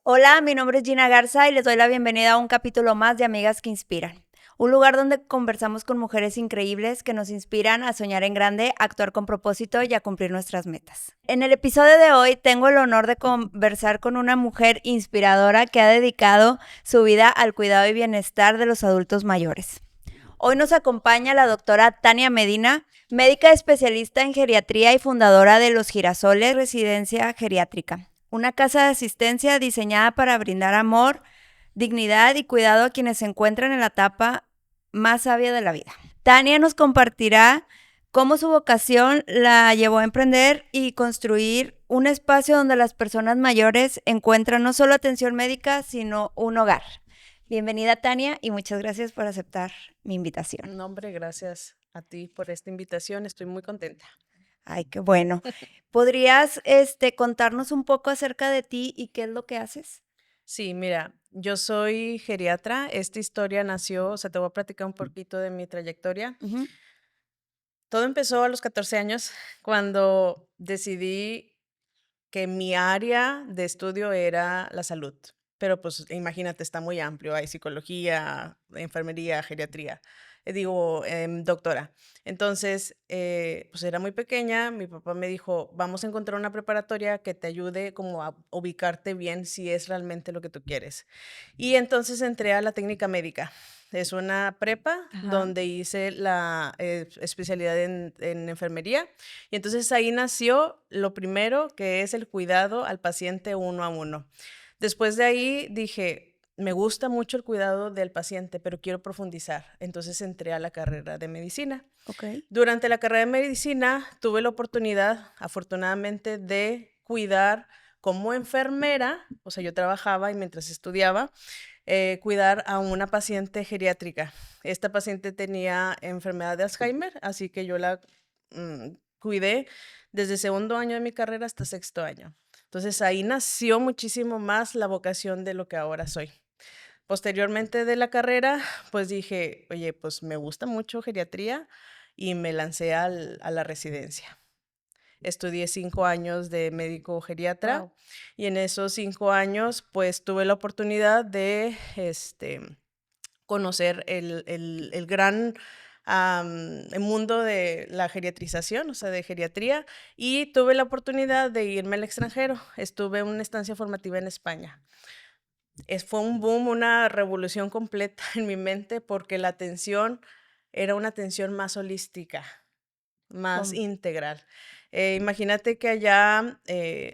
Hola, mi nombre es Gina Garza y les doy la bienvenida a un capítulo más de Amigas que Inspiran. Un lugar donde conversamos con mujeres increíbles que nos inspiran a soñar en grande, a actuar con propósito y a cumplir nuestras metas. En el episodio de hoy tengo el honor de conversar con una mujer inspiradora que ha dedicado su vida al cuidado y bienestar de los adultos mayores. Hoy nos acompaña la doctora Tania Medina, médica especialista en geriatría y fundadora de Los Girasoles Residencia Geriátrica, una casa de asistencia diseñada para brindar amor, dignidad y cuidado a quienes se encuentran en la etapa más sabia de la vida. Tania nos compartirá cómo su vocación la llevó a emprender y construir un espacio donde las personas mayores encuentran no solo atención médica, sino un hogar. Bienvenida, Tania, y muchas gracias por aceptar mi invitación. No, hombre, gracias a ti por esta invitación. Estoy muy contenta. Ay, qué bueno. ¿Podrías, contarnos un poco acerca de ti y qué es lo que haces? Sí, mira, yo soy geriatra. Esta historia nació, o sea, te voy a platicar un poquito de mi trayectoria. Ujú. Todo empezó a los 14 años cuando decidí que mi área de estudio era la salud. Pero pues imagínate, está muy amplio. Hay psicología, enfermería, geriatría. Doctora. Entonces, pues era muy pequeña. Mi papá me dijo, vamos a encontrar una preparatoria que te ayude como a ubicarte bien si es realmente lo que tú quieres. Y entonces entré a la técnica médica. Es una prepa Ajá. donde hice la especialidad en enfermería. Y entonces ahí nació lo primero, que es el cuidado al paciente uno a uno. Después de ahí dije, me gusta mucho el cuidado del paciente, pero quiero profundizar. Entonces entré a la carrera de medicina. Ok. Durante la carrera de medicina tuve la oportunidad, afortunadamente, de cuidar como enfermera, o sea, yo trabajaba y mientras estudiaba, cuidar a una paciente geriátrica. Esta paciente tenía enfermedad de Alzheimer, así que yo la cuidé desde segundo año de mi carrera hasta sexto año. Entonces ahí nació muchísimo más la vocación de lo que ahora soy. Posteriormente de la carrera, pues dije, oye, pues me gusta mucho geriatría y me lancé a la residencia. Estudié 5 años de médico geriatra Wow. y en esos 5 años, pues tuve la oportunidad de conocer el gran el mundo de la geriatrización, o sea, de geriatría, y tuve la oportunidad de irme al extranjero. Estuve en una estancia formativa en España. Fue un boom, una revolución completa en mi mente porque la atención era una atención más holística, más Com- integral. Imagínate que allá,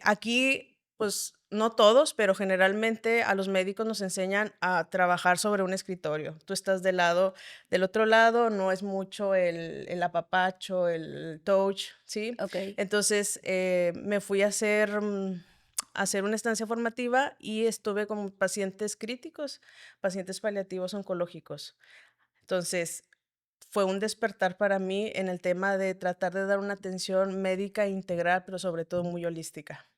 aquí, pues no todos, pero generalmente a los médicos nos enseñan a trabajar sobre un escritorio. Tú estás del otro lado, no es mucho el apapacho, el touch, ¿sí? ok. Entonces me fui a hacer una estancia formativa y estuve con pacientes críticos, pacientes paliativos oncológicos. Entonces, fue un despertar para mí en el tema de tratar de dar una atención médica integral, pero sobre todo muy holística.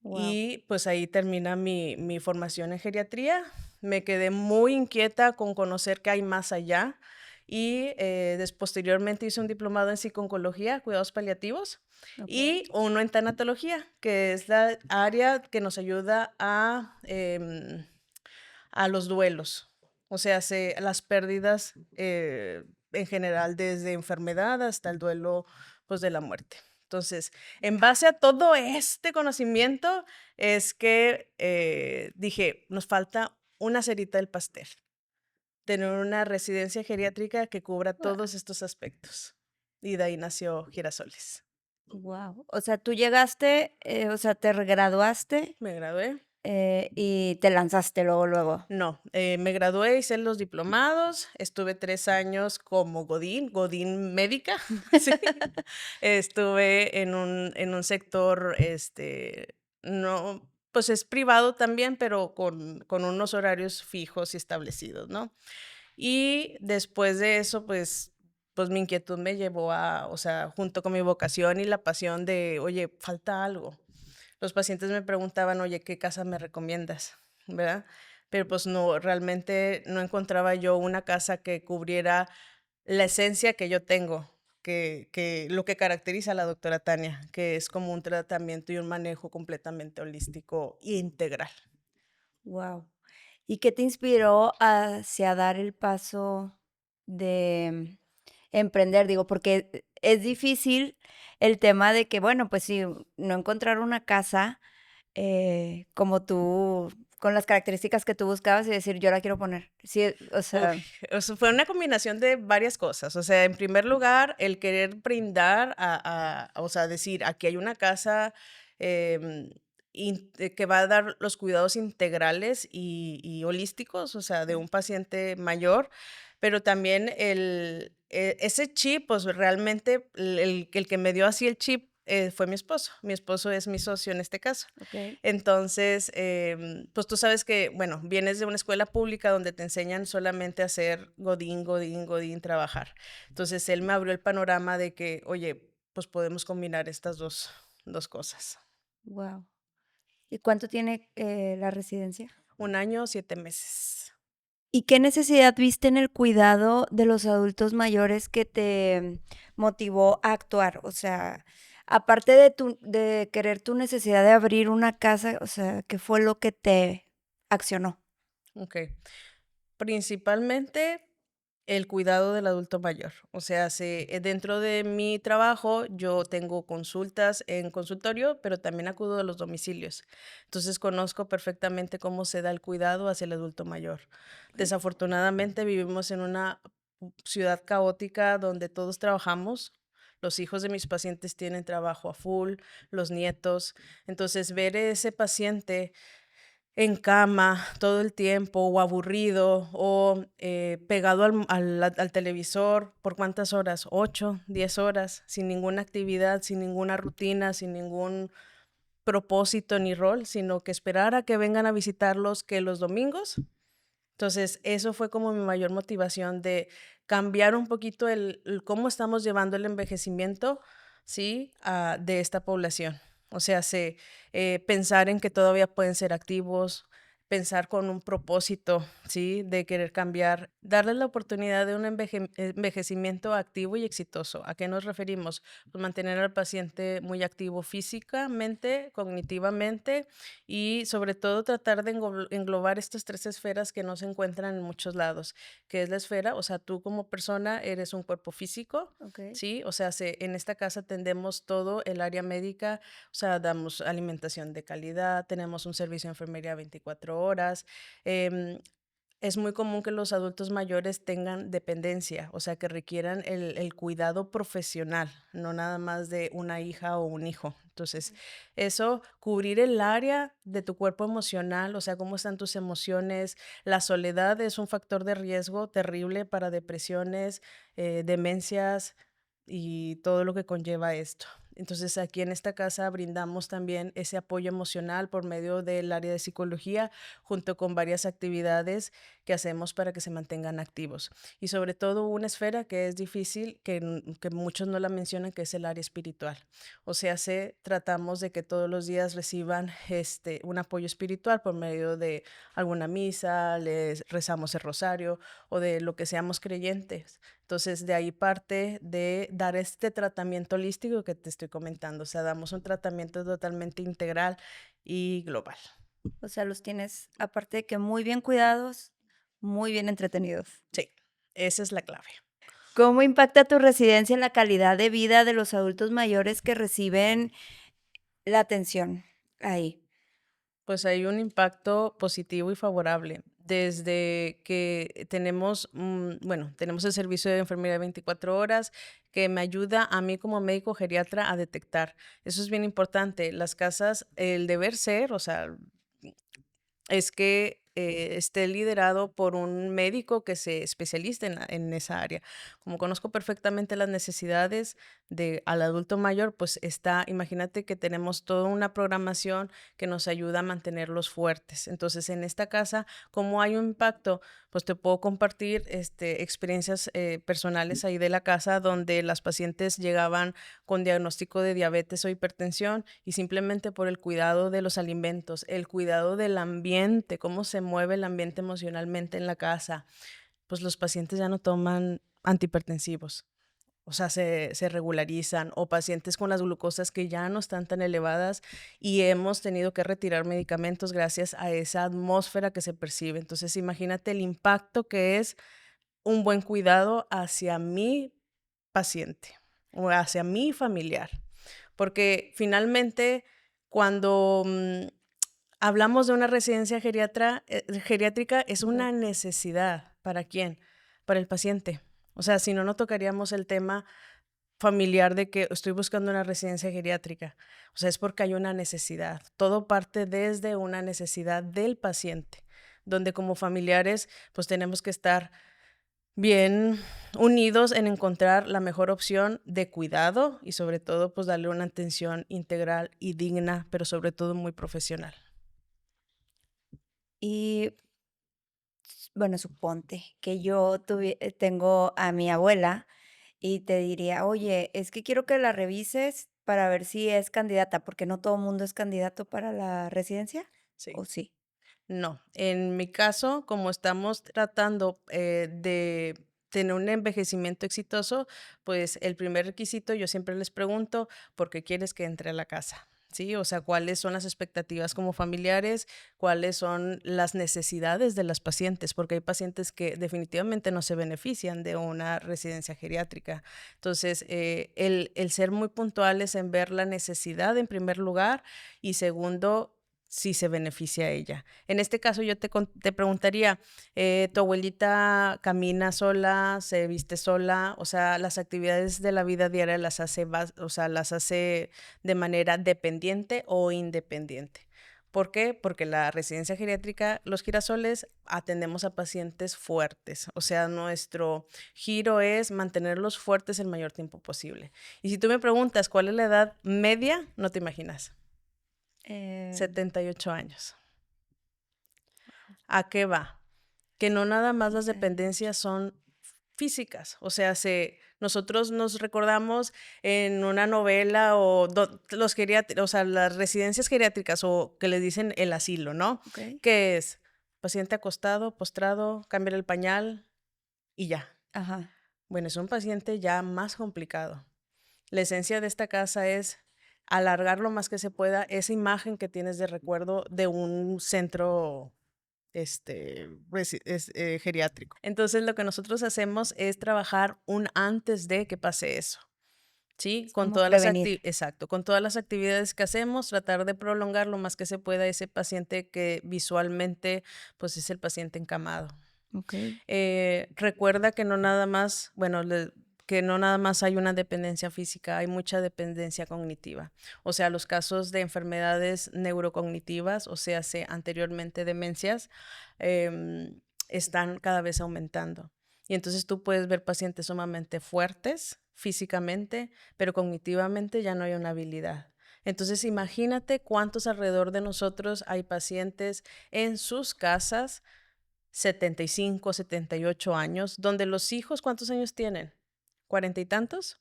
Wow. Y pues ahí termina mi formación en geriatría. Me quedé muy inquieta con conocer qué hay más allá y posteriormente hice un diplomado en psico-oncología, cuidados paliativos, Ok. y uno en tanatología, que es la área que nos ayuda a los duelos, o sea, las pérdidas en general, desde enfermedad hasta el duelo pues, de la muerte. Entonces, en base a todo este conocimiento, es que dije, nos falta una cerita del pastel, tener una residencia geriátrica que cubra todos estos aspectos. Y de ahí nació Girasoles. Wow. O sea, tú llegaste, o sea, te graduaste Me gradué. y te lanzaste luego, luego. No, me gradué, hice los diplomados, estuve 3 años como Godín médica, sí. Estuve en un sector, no, pues es privado también, pero con unos horarios fijos y establecidos, ¿no? Y después de eso, pues mi inquietud me llevó o sea, junto con mi vocación y la pasión de, oye, falta algo. Los pacientes me preguntaban, oye, ¿qué casa me recomiendas? ¿Verdad? Pero pues no, realmente no encontraba yo una casa que cubriera la esencia que yo tengo, que lo que caracteriza a la doctora Tania, que es como un tratamiento y un manejo completamente holístico e integral. Wow. ¿Y qué te inspiró hacia dar el paso de emprender? Digo, porque es difícil el tema de que, bueno, pues sí, no encontrar una casa, como tú, con las características que tú buscabas y decir: "Yo la quiero poner". Sí, o Uy, sea, o sea, fue una combinación de varias cosas. O sea, en primer lugar, el querer brindar o sea, decir, aquí hay una casa em, que va a dar los cuidados integrales y holísticos, o sea, de un paciente mayor, pero también ese chip, pues realmente el que me dio así el chip fue mi esposo. Mi esposo es mi socio en este caso. okey. Entonces, pues tú sabes que, bueno, vienes de una escuela pública donde te enseñan solamente a hacer godín, godín, godín, trabajar. Entonces, él me abrió el panorama de que, oye, pues podemos combinar estas dos cosas. Wow. ¿Y cuánto tiene, la residencia? 1 año, 7 meses. ¿Y qué necesidad viste en el cuidado de los adultos mayores que te motivó a actuar? O sea, aparte de querer tu necesidad de abrir una casa, o sea, ¿qué fue lo que te accionó? Ok. Principalmente el cuidado del adulto mayor. O sea, dentro de mi trabajo yo tengo consultas en consultorio, pero también acudo a los domicilios. Entonces conozco perfectamente cómo se da el cuidado hacia el adulto mayor. Okey. Desafortunadamente vivimos en una ciudad caótica donde todos trabajamos. Los hijos de mis pacientes tienen trabajo a full, los nietos. Entonces, ver ese paciente en cama todo el tiempo, o aburrido, o pegado al televisor, ¿por cuántas horas? 8, 10 horas, sin ninguna actividad, sin ninguna rutina, sin ningún propósito ni rol, sino que esperar a que vengan a visitarlos, que los domingos. Entonces, eso fue como mi mayor motivación de cambiar un poquito el cómo estamos llevando el envejecimiento, ¿sí? De esta población. O sea, pensar en que todavía pueden ser activos, pensar con un propósito, ¿sí? De querer cambiar, darles la oportunidad de un envejecimiento activo y exitoso. ¿A qué nos referimos? Pues mantener al paciente muy activo físicamente, cognitivamente y sobre todo tratar de englobar estas 3 esferas que no se encuentran en muchos lados, que es la esfera, o sea, tú como persona eres un cuerpo físico, Okey. ¿sí? O sea, en esta casa atendemos todo el área médica, o sea, damos alimentación de calidad, tenemos un servicio de enfermería 24 horas. em, es muy común que los adultos mayores tengan dependencia, o sea, que requieran el cuidado profesional, no nada más de una hija o un hijo. Entonces, eso, cubrir el área de tu cuerpo emocional, o sea, cómo están tus emociones. La soledad es un factor de riesgo terrible para depresiones, demencias y todo lo que conlleva esto. Entonces, aquí en esta casa brindamos también ese apoyo emocional por medio del área de psicología, junto con varias actividades que hacemos para que se mantengan activos. Y sobre todo una esfera que es difícil, que muchos no la mencionan, que es el área espiritual. O sea, tratamos de que todos los días reciban un apoyo espiritual por medio de alguna misa, les rezamos el rosario o de lo que seamos creyentes. Entonces, de ahí parte de dar este tratamiento holístico que te estoy comentando. O sea, damos un tratamiento totalmente integral y global. O sea, los tienes, aparte de que muy bien cuidados, muy bien entretenidos. Sí, esa es la clave. ¿Cómo impacta tu residencia en la calidad de vida de los adultos mayores que reciben la atención ahí? Pues hay un impacto positivo y favorable. Desde que tenemos, bueno, tenemos el servicio de enfermería 24 horas que me ayuda a mí como médico geriatra a detectar. Eso es bien importante. Las casas, el deber ser, o sea, es que esté liderado por un médico que se especialista en esa área. Como conozco perfectamente las necesidades al adulto mayor, pues imagínate que tenemos toda una programación que nos ayuda a mantenerlos fuertes. Entonces, en esta casa, ¿cómo hay un impacto? Pues te puedo compartir experiencias personales ahí de la casa donde las pacientes llegaban con diagnóstico de diabetes o hipertensión y simplemente por el cuidado de los alimentos, el cuidado del ambiente, cómo se mueve el ambiente emocionalmente en la casa, pues los pacientes ya no toman antihipertensivos. o sea, se regularizan, o pacientes con las glucosas que ya no están tan elevadas y hemos tenido que retirar medicamentos gracias a esa atmósfera que se percibe. Entonces, imagínate el impacto que es un buen cuidado hacia mi paciente o hacia mi familiar, porque finalmente cuando hablamos de una residencia geriátrica, es una Correcto. necesidad. ¿Para quién? Para el paciente. O sea, si no, no tocaríamos el tema familiar de que estoy buscando una residencia geriátrica. O sea, es porque hay una necesidad. Todo parte desde una necesidad del paciente, donde como familiares, pues tenemos que estar bien unidos en encontrar la mejor opción de cuidado y sobre todo, pues darle una atención integral y digna, pero sobre todo muy profesional. Y bueno, suponte que yo tengo a mi abuela y te diría, oye, es que quiero que la revises para ver si es candidata, porque no todo el mundo es candidato para la residencia, Sí. ¿o sí? No, en mi caso, como estamos tratando de tener un envejecimiento exitoso, pues el primer requisito yo siempre les pregunto, ¿por qué quieres que entre a la casa? Sí, o sea, cuáles son las expectativas como familiares, cuáles son las necesidades de las pacientes, porque hay pacientes que definitivamente no se benefician de una residencia geriátrica. Entonces, el ser muy puntuales en ver la necesidad en primer lugar y segundo, si se beneficia a ella. En este caso, yo te preguntaría, ¿tu abuelita camina sola, se viste sola? O sea, las actividades de la vida diaria las hace, o sea, las hace de manera dependiente o independiente. ¿Por qué? Porque la residencia geriátrica, los girasoles, atendemos a pacientes fuertes. O sea, nuestro giro es mantenerlos fuertes el mayor tiempo posible. Y si tú me preguntas cuál es la edad media, no te imaginas. Eh, 78 años. ¿A qué va? Que no nada más las 78. dependencias son físicas, o sea, nosotros nos recordamos en una novela o los o sea, las residencias geriátricas o que les dicen el asilo, ¿no? Ok. Que es paciente acostado, postrado, cambiar el pañal y ya. Ajá. Bueno, es un paciente ya más complicado. La esencia de esta casa es alargar lo más que se pueda esa imagen que tienes de recuerdo de un centro geriátrico. Entonces, lo que nosotros hacemos es trabajar un antes de que pase eso. ¿Sí? Es como prevenir. Exacto, con todas las actividades que hacemos, tratar de prolongar lo más que se pueda ese paciente que visualmente, pues es el paciente encamado. Ok. Recuerda que no nada más, bueno, que no nada más hay una dependencia física, hay mucha dependencia cognitiva. O sea, los casos de enfermedades neurocognitivas, o sea, anteriormente demencias, están cada vez aumentando. Y entonces tú puedes ver pacientes sumamente fuertes físicamente, pero cognitivamente ya no hay una habilidad. Entonces, imagínate cuántos alrededor de nosotros hay pacientes en sus casas 75, 78 años, donde los hijos, ¿cuántos años tienen? ¿Cuarenta y tantos?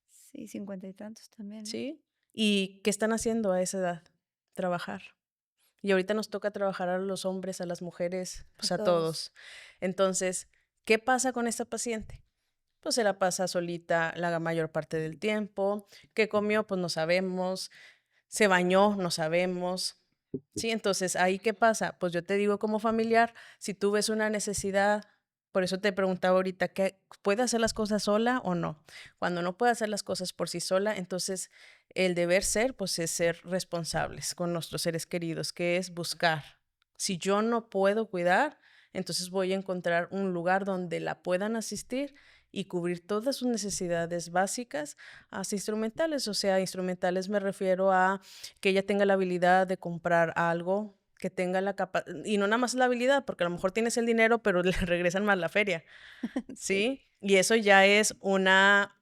Sí, 50 y tantos también, ¿no? ¿Sí? ¿Y qué están haciendo a esa edad? Trabajar. Y ahorita nos toca trabajar a los hombres, a las mujeres, A pues a todos. todos. Entonces, ¿qué pasa con esta paciente? Pues se la pasa solita la mayor parte del tiempo. ¿Qué comió? Pues no sabemos. Se bañó, no sabemos. Sí, entonces, ¿ahí qué pasa? Pues yo te digo como familiar, si tú ves una necesidad, por eso te preguntaba ahorita, ¿puede hacer las cosas sola o no? Cuando no puede hacer las cosas por sí sola, entonces el deber ser, pues es ser responsables con nuestros seres queridos, que es buscar. Si yo no puedo cuidar, entonces voy a encontrar un lugar donde la puedan asistir y cubrir todas sus necesidades básicas, hasta instrumentales. O sea, instrumentales me refiero a que ella tenga la habilidad de comprar algo, que tenga la capacidad, y no nada más la habilidad, porque a lo mejor tienes el dinero, pero le regresan más la feria, Sí, ¿sí? Y eso ya es una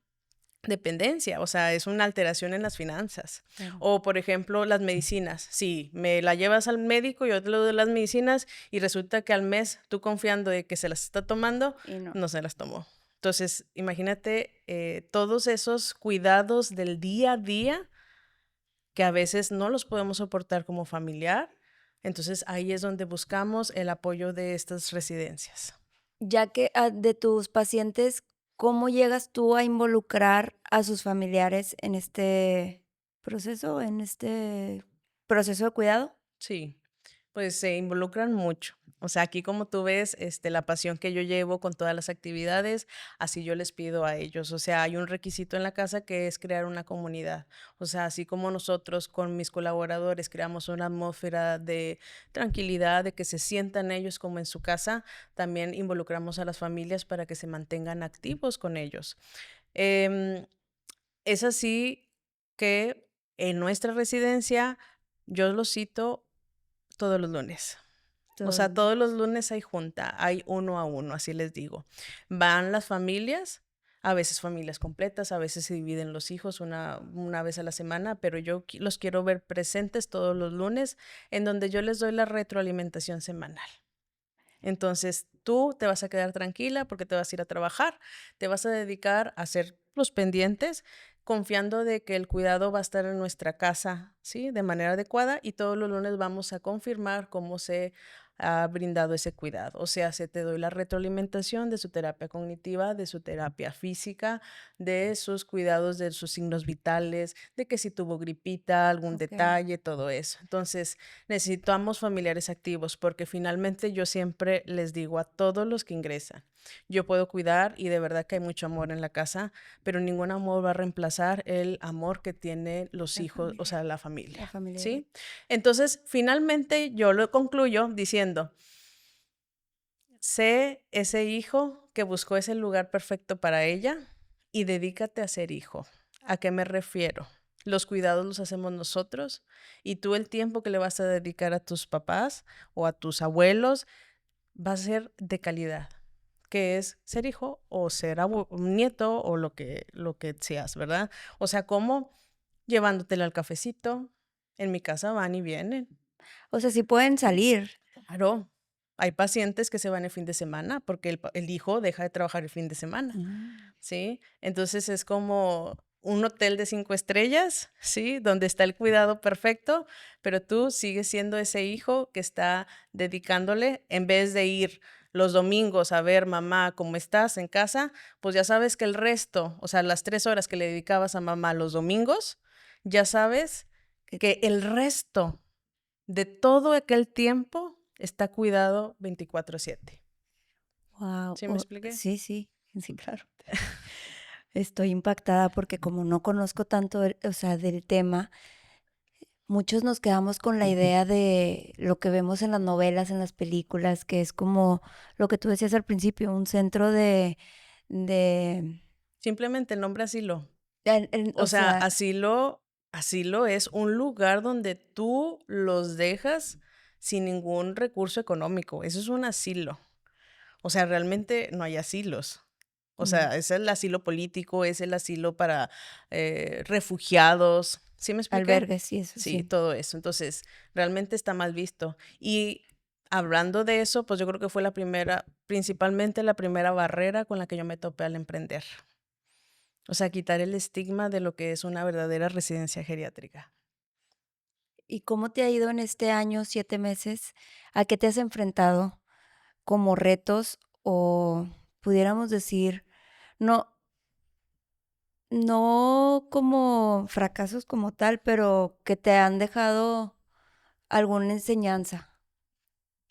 dependencia, o sea, es una alteración en las finanzas. claro. O, por ejemplo, las medicinas. Sí, me la llevas al médico, yo te lo doy las medicinas y resulta que al mes, tú confiando de que se las está tomando, Y no. no se las tomó. Entonces, imagínate todos esos cuidados del día a día que a veces no los podemos soportar como familiar. Entonces, ahí es donde buscamos el apoyo de estas residencias. Ya que de tus pacientes, ¿Cómo llegas tú a involucrar a sus familiares en este proceso de cuidado? Sí, pues se involucran mucho. O sea, aquí como tú ves, la pasión que yo llevo con todas las actividades, así yo les pido a ellos. O sea, hay un requisito en la casa que es crear una comunidad. O sea, así como nosotros con mis colaboradores creamos una atmósfera de tranquilidad, de que se sientan ellos como en su casa, también involucramos a las familias para que se mantengan activos con ellos. Em, es así que en nuestra residencia yo los cito todos los lunes. O Todos sea, los todos los lunes. lunes hay junta, hay uno a uno, así les digo. Van las familias, a veces familias completas, a veces se dividen los hijos una vez a la semana, pero yo los quiero ver presentes todos los lunes, en donde yo les doy la retroalimentación semanal. Entonces, tú te vas a quedar tranquila porque te vas a ir a trabajar, te vas a dedicar a hacer los pendientes, confiando de que el cuidado va a estar en nuestra casa, ¿sí? De manera adecuada y todos los lunes vamos a confirmar cómo se ha brindado ese cuidado. O sea, se te doy la retroalimentación de su terapia cognitiva, de su terapia física, de sus cuidados, de sus signos vitales, de que si tuvo gripita, algún Okey. detalle, todo eso. Entonces, necesitamos familiares activos porque finalmente yo siempre les digo a todos los que ingresan, yo puedo cuidar y de verdad que hay mucho amor en la casa, pero ningún amor va a reemplazar el amor que tienen los La hijos, o familia, sea, la la familia, familia ¿sí? directa. Entonces, finalmente yo lo concluyo diciendo, sé ese hijo que buscó ese lugar perfecto para ella y dedícate a ser hijo. ¿A qué me refiero? Los cuidados los hacemos nosotros y tú el tiempo que le vas a dedicar a tus papás o a tus abuelos va a ser de calidad, que es ser hijo o ser un nieto o lo que seas, ¿verdad? O sea, como llevándotela al cafecito. En mi casa van y vienen. O sea, sí pueden salir. Claro, hay pacientes que se van el fin de semana porque el hijo deja de trabajar el fin de semana, Mm. ¿sí? Entonces es como un hotel de 5 estrellas, ¿sí? Donde está el cuidado perfecto, pero tú sigues siendo ese hijo que está dedicándole, en vez de ir los domingos a ver mamá cómo estás en casa, pues ya sabes que el resto, o sea, las 3 horas que le dedicabas a mamá los domingos, ya sabes Que que el resto de todo aquel tiempo está cuidado 24/7. Guau, ¿Sí me expliqué? sí, sí, sí, claro. Estoy impactada porque como no conozco tanto, o sea, del tema, muchos nos quedamos con la idea de lo que vemos en las novelas, en las películas, que es como lo que tú decías al principio, un centro de, Simplemente el nombre asilo. o O sea, sea, asilo es un lugar donde tú los dejas sin ningún recurso económico. Eso es un asilo. O sea, realmente no hay asilos. O mm, sea, es el asilo político, es el asilo para refugiados. ¿Sí me expliqué? albergues y eso, Sí, sí. todo eso. Entonces, realmente está mal visto. Y hablando de eso, pues yo creo que fue principalmente la primera barrera con la que yo me topé al emprender. O sea, quitar el estigma de lo que es una verdadera residencia geriátrica. ¿Y cómo te ha ido en este año, 7 meses? ¿A qué te has enfrentado como retos o pudiéramos decir, no, no como fracasos como tal, pero que te han dejado alguna enseñanza?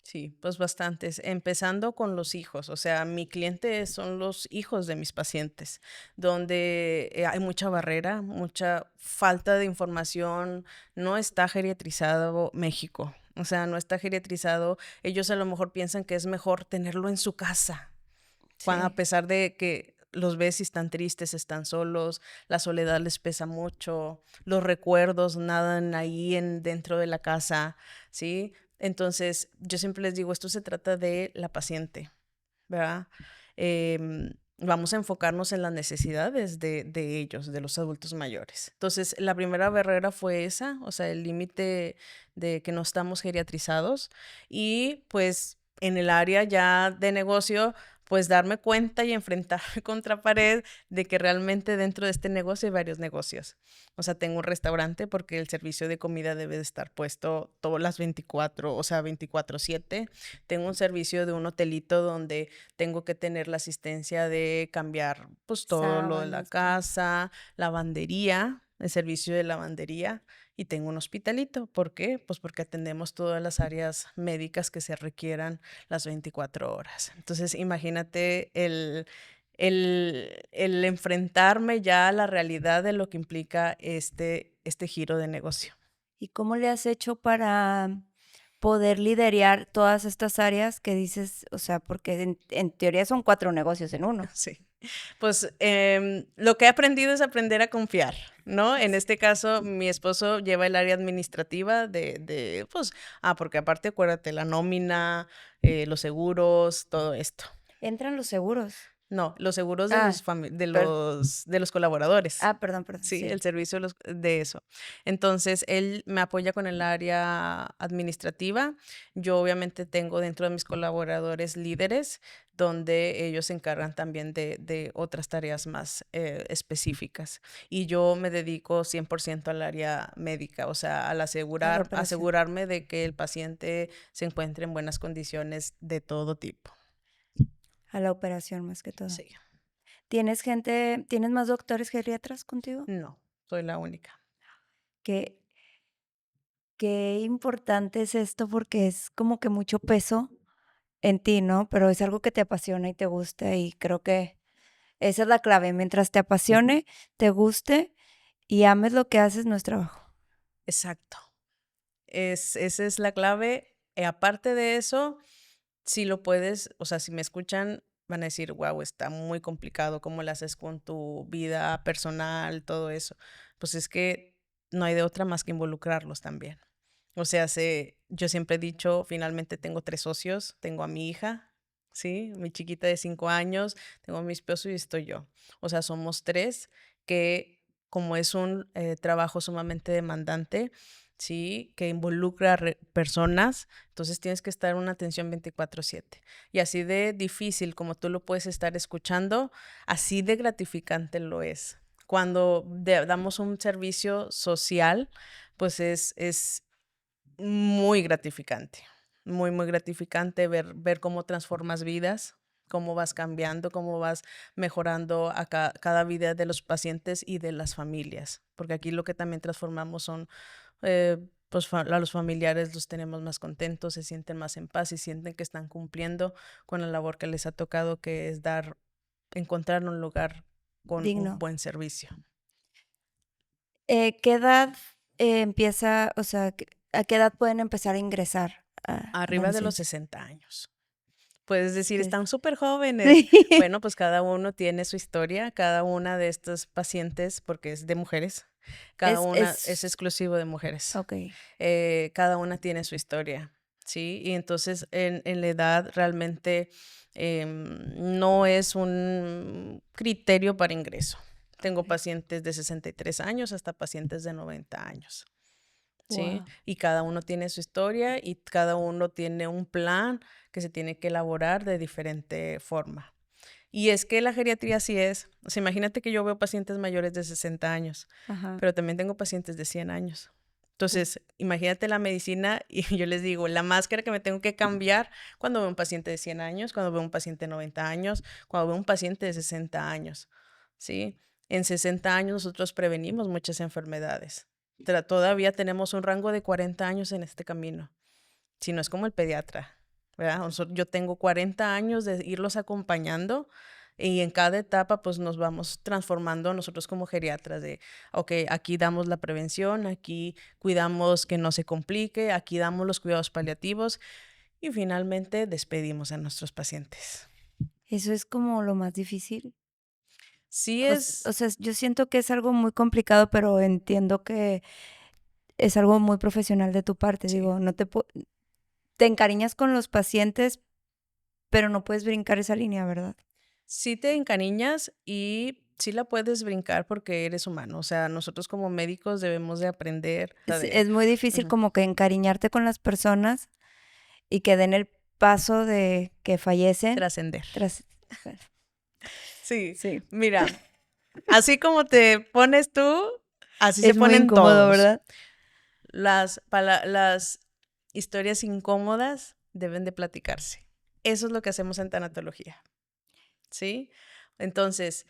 Sí, pues bastantes, empezando con los hijos, o sea, mi cliente son los hijos de mis pacientes, donde hay mucha barrera, mucha falta de información, no está geriatrizado México, o sea, no está geriatrizado, ellos a lo mejor piensan que es mejor tenerlo en su casa, a Sí, pesar de que los ves y están tristes, están solos, la soledad les pesa mucho, los recuerdos nadan ahí dentro de la casa, ¿sí? Entonces, yo siempre les digo, esto se trata de la paciente, ¿verdad? Vamos a enfocarnos en las necesidades de ellos, de los adultos mayores. Entonces, la primera barrera fue esa, o sea, el límite de que no estamos geriatrizados y pues en el área ya de negocio, pues darme cuenta y enfrentarme contra pared de que realmente dentro de este negocio hay varios negocios. O sea, tengo un restaurante porque el servicio de comida debe de estar puesto todas las 24, o sea, 24/7. Tengo un servicio de un hotelito donde tengo que tener la asistencia de cambiar pues todo lo de la Sábanas, todo. casa, lavandería, el servicio de lavandería. Y tengo un hospitalito. ¿Por qué? Pues porque atendemos todas las áreas médicas que se requieran las 24 horas. Entonces, imagínate el enfrentarme ya a la realidad de lo que implica este giro de negocio. ¿Y cómo le has hecho para poder liderear todas estas áreas que dices? O sea, porque en teoría son 4 negocios en uno. Sí. Pues lo que he aprendido es aprender a confiar, ¿no? En este caso, mi esposo lleva el área administrativa pues, porque aparte, acuérdate, la nómina, los seguros, todo esto. Entran los seguros. No, los seguros de Ah, per de los colaboradores. perdón, Sí, sí. el servicio de eso. Entonces, él me apoya con el área administrativa. Yo obviamente tengo dentro de mis colaboradores líderes, donde ellos se encargan también de otras tareas más específicas. Y yo me dedico 100% al área médica, o sea, al A la operación. asegurarme de que el paciente se encuentre en buenas condiciones de todo tipo. A la operación más que todo. Sí, ¿Tienes más doctores geriatras contigo? no, soy la única. Qué qué importante es esto, porque es como que mucho peso en ti, ¿no? Pero es algo que te apasiona y te gusta, y creo que esa es la clave. Mientras te apasione, te guste y ames lo que haces, no es trabajo. Exacto. Esa es la clave. Aparte de eso, si lo puedes, o sea, si me escuchan, van a decir, wow, está muy complicado, ¿cómo lo haces con tu vida personal, todo eso? Pues es que no hay de otra más que involucrarlos también. O sea, yo siempre he dicho, finalmente tengo 3 socios, tengo a mi hija, ¿sí? Mi chiquita de 5 años, tengo a mi esposo y estoy yo. O sea, somos tres que como es un trabajo sumamente demandante, ¿sí? Que involucra a personas, entonces tienes que estar en una atención 24/7. Y así de difícil como tú lo puedes estar escuchando, así de gratificante lo es. Cuando damos un servicio social, pues es muy gratificante, muy, muy gratificante ver cómo transformas vidas, cómo vas cambiando, cómo vas mejorando a cada vida de los pacientes y de las familias, porque aquí lo que también transformamos son, pues a los familiares los tenemos más contentos, se sienten más en paz y sienten que están cumpliendo con la labor que les ha tocado, que es encontrar un lugar con un Digno. buen servicio. ¿Qué edad empieza, o sea, a qué edad pueden empezar a ingresar a la Arriba de los residencia? 60 años. Puedes decir, Sí. están súper jóvenes. Sí. Bueno, pues cada uno tiene su historia, cada una de estos pacientes, porque es de mujeres, cada una es Es exclusivo de mujeres. okey. Cada una tiene su historia, ¿sí? Y entonces en la edad realmente no es un criterio para ingreso. Tengo pacientes de 63 años hasta pacientes de 90 años. ¿Sí? Guau. Y cada uno tiene su historia y cada uno tiene un plan que se tiene que elaborar de diferente forma. Y es que la geriatría sí es. O sea, imagínate que yo veo pacientes mayores de 60 años, Ajá. pero también tengo pacientes de 100 años. Entonces, imagínate la medicina y yo les digo, la máscara que me tengo que cambiar cuando veo un paciente de 100 años, cuando veo un paciente de 90 años, cuando veo un paciente de 60 años, ¿sí? En 60 años nosotros prevenimos muchas enfermedades. Todavía tenemos un rango de 40 años en este camino, si no es como el pediatra, ¿verdad? Yo tengo 40 años de irlos acompañando y en cada etapa pues nos vamos transformando nosotros como geriatras de, ok, aquí damos la prevención, aquí cuidamos que no se complique, aquí damos los cuidados paliativos y finalmente despedimos a nuestros pacientes. ¿Eso es como lo más difícil? Sí O es, sea, yo siento que es algo muy complicado, pero entiendo que es algo muy profesional de tu parte. sí, Digo, no te encariñas con los pacientes, pero no puedes brincar esa línea, ¿verdad? sí te encariñas y sí la puedes brincar porque eres humano. O sea, nosotros como médicos debemos de aprender, o sea, Es muy difícil ujú, como que encariñarte con las personas y que den el paso de que fallecen trascender. tras Sí, Sí. mira, así como te pones tú, así se Es muy ponen incómodo, todos. ¿verdad? Las historias incómodas deben de platicarse. Eso es lo que hacemos en tanatología, ¿sí? Entonces,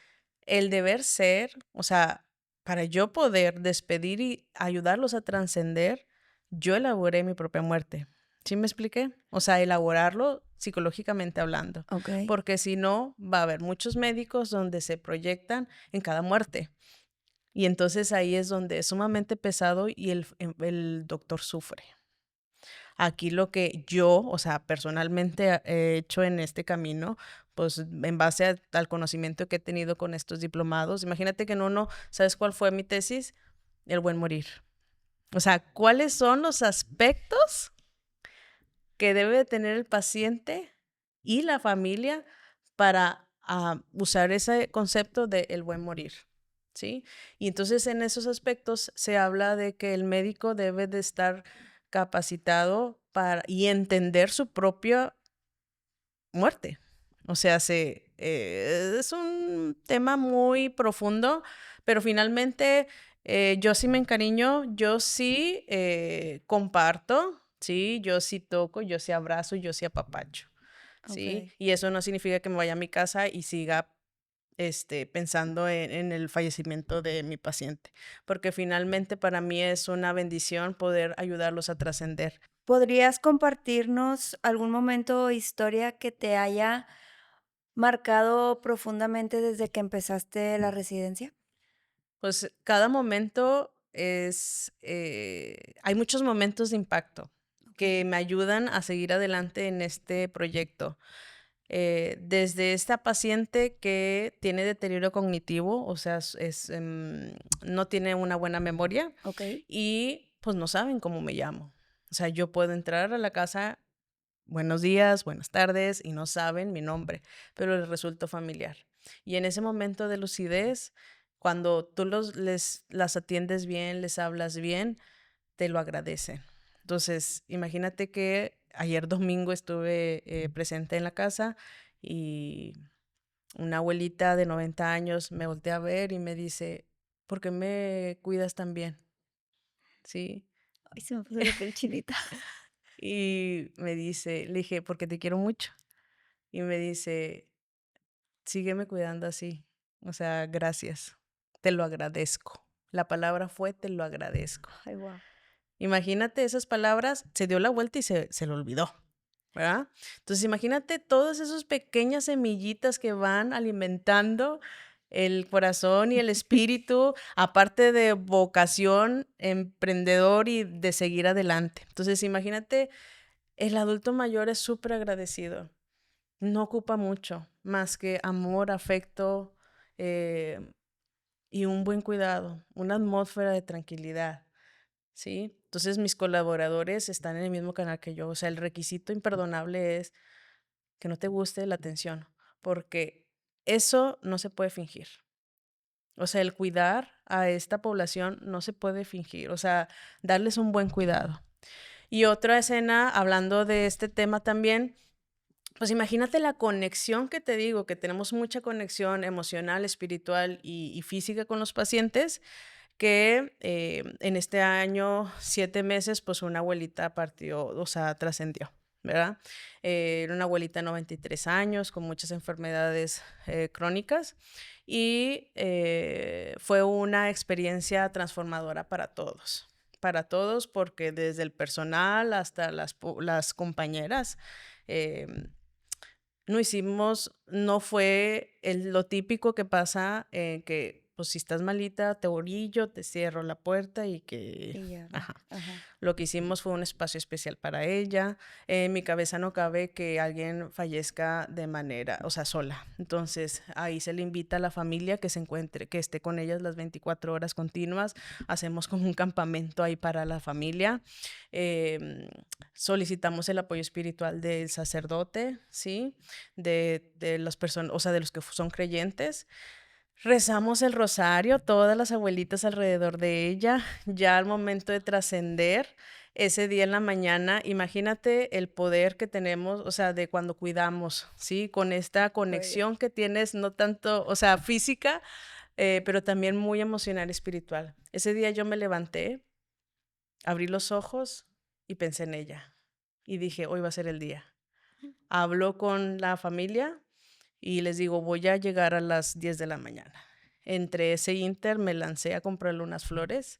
el deber ser, o sea, para yo poder despedir y ayudarlos a trascender, yo elaboré mi propia muerte. ¿Sí me expliqué? O sea, elaborarlo psicológicamente hablando, Ok. porque si no, va a haber muchos médicos donde se proyectan en cada muerte. Y entonces ahí es donde es sumamente pesado y el doctor sufre. Aquí lo que yo, o sea, personalmente he hecho en este camino, pues en base al conocimiento que he tenido con estos diplomados, imagínate que en uno, ¿sabes cuál fue mi tesis? El buen morir. O sea, ¿cuáles son los aspectos que debe tener el paciente y la familia para usar ese concepto de el buen morir? ¿Sí? Y entonces en esos aspectos se habla de que el médico debe de estar capacitado para y entender su propia muerte. O sea, es un tema muy profundo, pero finalmente yo sí me encariño, yo sí comparto, sí, yo sí toco, yo sí abrazo, yo sí apapacho, ¿sí? Ok. Y eso no significa que me vaya a mi casa y siga pensando en el fallecimiento de mi paciente, porque finalmente para mí es una bendición poder ayudarlos a trascender. ¿Podrías compartirnos algún momento o historia que te haya marcado profundamente desde que empezaste la residencia? Pues cada momento hay muchos momentos de impacto Okey. que me ayudan a seguir adelante en este proyecto. Desde esta paciente que tiene deterioro cognitivo, o sea, no tiene una buena memoria Okey. y pues no saben cómo me llamo. O sea, yo puedo entrar a la casa, buenos días, buenas tardes, y no saben mi nombre, pero les resultó familiar. Y en ese momento de lucidez, cuando tú las atiendes bien, les hablas bien, te lo agradecen. Entonces, imagínate que ayer domingo estuve presente en la casa y una abuelita de 90 años me voltea a ver y me dice, ¿por qué me cuidas tan bien? Sí. Ay, se me puso la piel chinita. Y me dice, le dije, porque te quiero mucho. Y me dice, sígueme cuidando así. O sea, gracias. Te lo agradezco. La palabra fue, te lo agradezco. Ay, guau. Imagínate esas palabras, se dio la vuelta y se lo olvidó, ¿verdad? Entonces, imagínate todas esas pequeñas semillitas que van alimentando el corazón y el espíritu, aparte de vocación, emprendedor y de seguir adelante. Entonces, imagínate, el adulto mayor es súper agradecido. No ocupa mucho más que amor, afecto eh, y un buen cuidado, una atmósfera de tranquilidad. ¿Sí? Entonces mis colaboradores están en el mismo canal que yo. O sea, el requisito imperdonable es que no te guste la atención, porque eso no se puede fingir. O sea, el cuidar a esta población no se puede fingir. O sea, darles un buen cuidado. Y otra escena, hablando de este tema también, pues imagínate la conexión que te digo, que tenemos mucha conexión emocional, espiritual y física con los pacientes que en este año, 7 meses, pues una abuelita partió, o sea, trascendió, ¿verdad? Era una abuelita de 93 años con muchas enfermedades crónicas y fue una experiencia transformadora para todos, porque desde el personal hasta las compañeras, em, no fue lo típico que pasa, que pues si estás malita, te orillo, te cierro la puerta y que, Y ya, ajá. ajá. Lo que hicimos fue un espacio especial para ella. En mi cabeza no cabe que alguien fallezca de manera, o sea, sola. Entonces, ahí se le invita a la familia que se encuentre, que esté con ellas las 24 horas continuas. Hacemos como un campamento ahí para la familia. Em, Solicitamos el apoyo espiritual del sacerdote, ¿sí? De las personas, o sea, de los que son creyentes. Rezamos el rosario, todas las abuelitas alrededor de ella, ya al momento de trascender, ese día en la mañana, imagínate el poder que tenemos, o sea, de cuando cuidamos, ¿sí? Con esta Oye. conexión que tienes, no tanto, o sea, física, pero también muy emocional, espiritual. Ese día yo me levanté, abrí los ojos y pensé en ella. Y dije, hoy va a ser el día. Hablo con la familia y les digo, voy a llegar a las 10 de la mañana. Entre ese inter me lancé a comprarle unas flores,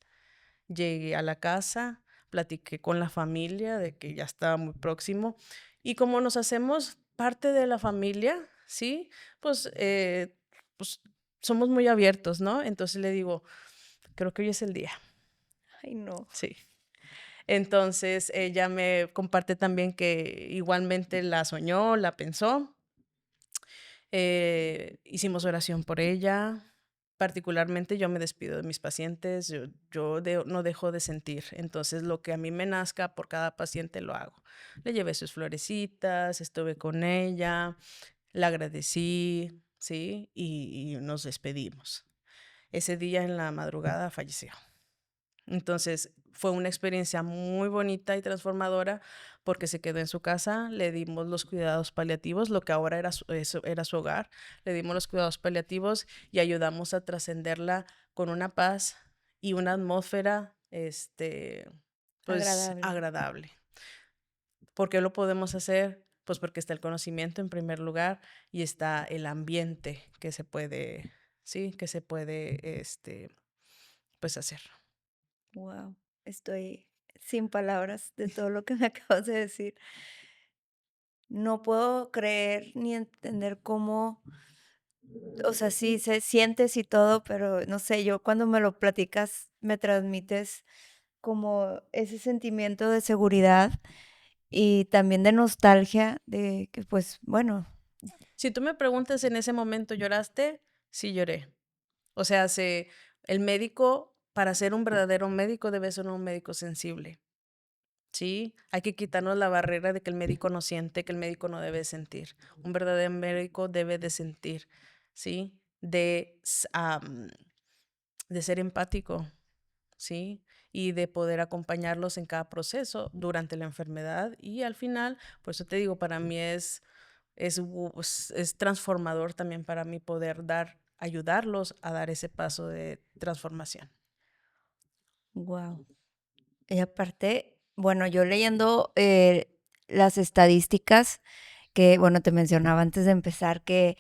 llegué a la casa, platiqué con la familia de que ya estaba muy próximo y como nos hacemos parte de la familia, ¿sí? Pues, pues somos muy abiertos, ¿no? Entonces le digo, creo que hoy es el día, Ay, no. sí. Entonces ella me comparte también que igualmente la soñó, la pensó. Hicimos oración por ella. Particularmente yo me despido de mis pacientes, no dejo de sentir. Entonces lo que a mí me nazca por cada paciente lo hago. Le llevé sus florecitas, estuve con ella, la agradecí, ¿sí? Y nos despedimos. Ese día en la madrugada falleció. Entonces, fue una experiencia muy bonita y transformadora porque se quedó en su casa, le dimos los cuidados paliativos, lo que ahora era su hogar, le dimos los cuidados paliativos y ayudamos a trascenderla con una paz y una atmósfera, pues, Agradable. agradable. ¿Por qué lo podemos hacer? Pues porque está el conocimiento en primer lugar y está el ambiente que se puede, sí, que se puede, pues hacer. Wow. Estoy sin palabras de todo lo que me acabas de decir. No puedo creer ni entender cómo, o sea, sí, se sientes y todo, pero no sé, yo cuando me lo platicas me transmites como ese sentimiento de seguridad y también de nostalgia de que, pues, bueno, Si tú me preguntas en ese momento, ¿lloraste? Sí lloré. O sea, el médico, para ser un verdadero médico, debe ser un médico sensible, ¿sí? Hay que quitarnos la barrera de que el médico no siente, que el médico no debe sentir. Un verdadero médico debe de sentir, ¿sí? De ser empático, ¿sí? Y de poder acompañarlos en cada proceso durante la enfermedad y al final, por eso te digo, para mí es transformador también para mí poder ayudarlos a dar ese paso de transformación. wow. Y aparte, bueno, yo leyendo las estadísticas que, bueno, te mencionaba antes de empezar que